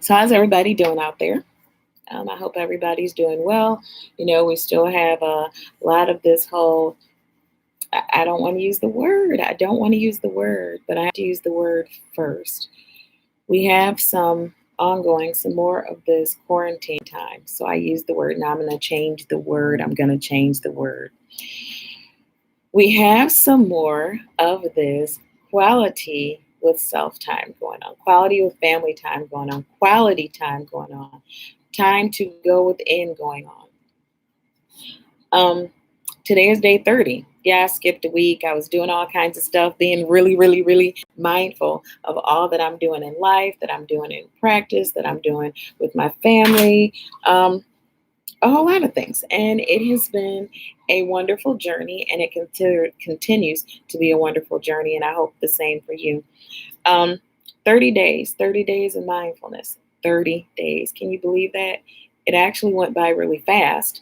So how's everybody doing out there? I hope everybody's doing well. We still have a lot of this whole, I don't want to use the word. I don't want to use the word, but I have to use the word first. We have some more of this quarantine time. So I use the word. Now I'm going to change the word. I'm going to change the word. We have some more of this quality with self time going on, quality with family time going on, quality time going on, time to go within going on. Um, Today is day 30. Yeah, I skipped a week. I was doing all kinds of stuff, being really, really, really mindful of all that I'm doing in life, that I'm doing in practice, that I'm doing with my family. A whole lot of things. And it has been a wonderful journey, and it continues to be a wonderful journey. And I hope the same for you. Um, 30 days of mindfulness, 30 days. Can you believe that? It actually went by really fast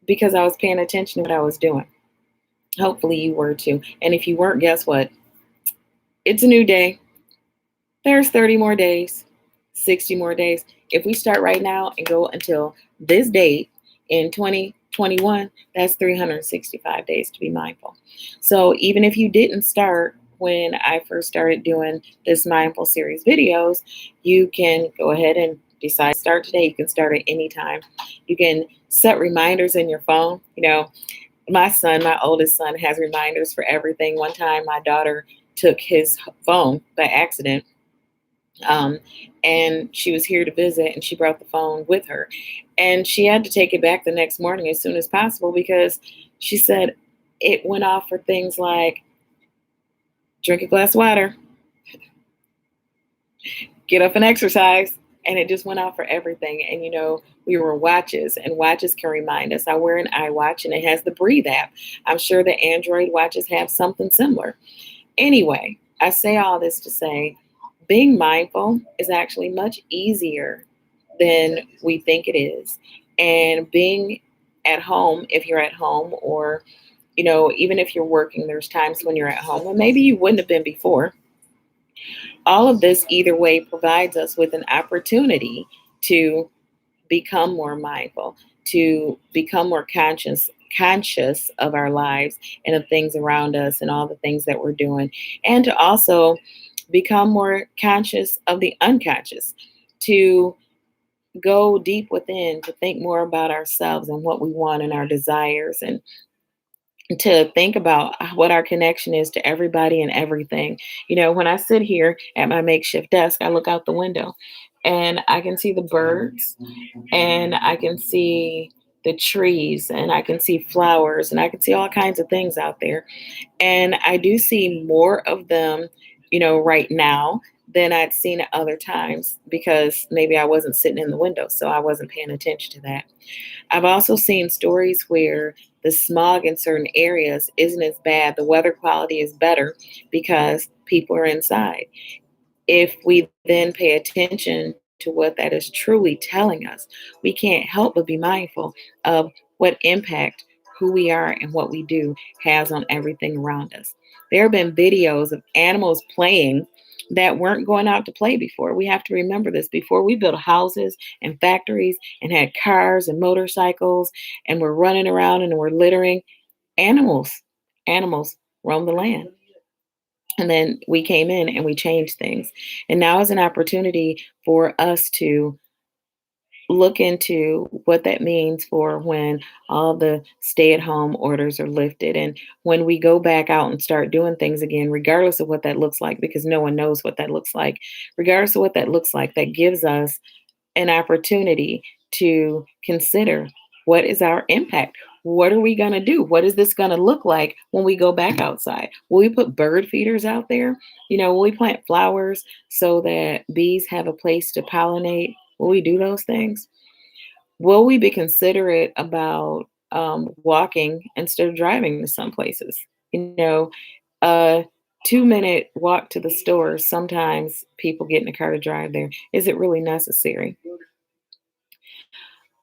because I was paying attention to what I was doing. Hopefully you were too. And if you weren't, guess what? It's a new day. There's 30 more days, 60 more days. If we start right now and go until this date in 2021, that's 365 days to be mindful. So even if you didn't start when I first started doing this mindful series videos, you can go ahead and decide to start today. You can start at any time. You can set reminders in your phone. My oldest son, has reminders for everything. One time my daughter took his phone by accident, um, and she was here to visit, and she brought the phone with her. And she had to take it back the next morning as soon as possible because she said it went off for things like drink a glass of water, get up and exercise. And it just went off for everything. And, we were watches, and watches can remind us. I wear an iWatch, and it has the Breathe app. I'm sure the Android watches have something similar. Anyway, I say all this to say being mindful is actually much easier than we think it is. And being at home, if you're at home, or, even if you're working, there's times when you're at home, and maybe you wouldn't have been before. All of this, either way, provides us with an opportunity to become more mindful, to become more conscious of our lives and of things around us and all the things that we're doing, and to also become more conscious of the unconscious, to go deep within, to think more about ourselves and what we want and our desires, and to think about what our connection is to everybody and everything. When I sit here at my makeshift desk, I look out the window and I can see the birds, and I can see the trees, and I can see flowers, and I can see all kinds of things out there. And I do see more of them, right now than I'd seen at other times because maybe I wasn't sitting in the window, so I wasn't paying attention to that. I've also seen stories where the smog in certain areas isn't as bad. The weather quality is better because people are inside. If we then pay attention to what that is truly telling us, we can't help but be mindful of what impact who we are and what we do has on everything around us. There have been videos of animals playing that weren't going out to play before. We have to remember this. Before we built houses and factories and had cars and motorcycles and we're running around and we're littering, animals roam the land. And then we came in and we changed things. And now is an opportunity for us to look into what that means for when all the stay at home orders are lifted and when we go back out and start doing things again, regardless of what that looks like, because no one knows what that looks like. Regardless of what that looks like, that gives us an opportunity to consider what is our impact. What are we going to do? What is this going to look like when we go back outside? Will we put bird feeders out there? Will we plant flowers so that bees have a place to pollinate? Will we do those things? Will we be considerate about walking instead of driving to some places? A 2-minute walk to the store, sometimes people get in a car to drive there. Is it really necessary?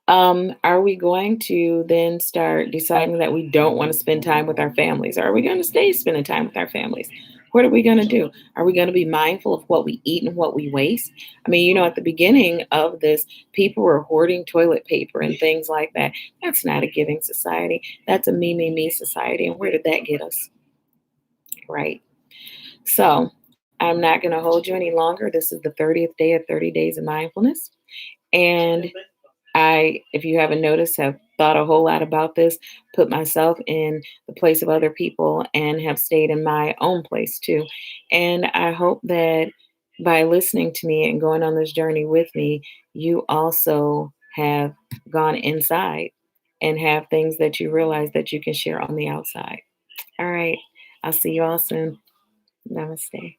Are we going to then start deciding that we don't want to spend time with our families? Or are we going to stay spending time with our families? What are we going to do? Are we going to be mindful of what we eat and what we waste? I mean, at the beginning of this, people were hoarding toilet paper and things like that. That's not a giving society. That's a me society. And where did that get us? Right. So I'm not going to hold you any longer. This is the 30th day of 30 Days of Mindfulness. And if you haven't noticed, have thought a whole lot about this, put myself in the place of other people, and have stayed in my own place too. And I hope that by listening to me and going on this journey with me, you also have gone inside and have things that you realize that you can share on the outside. All right. I'll see you all soon. Namaste.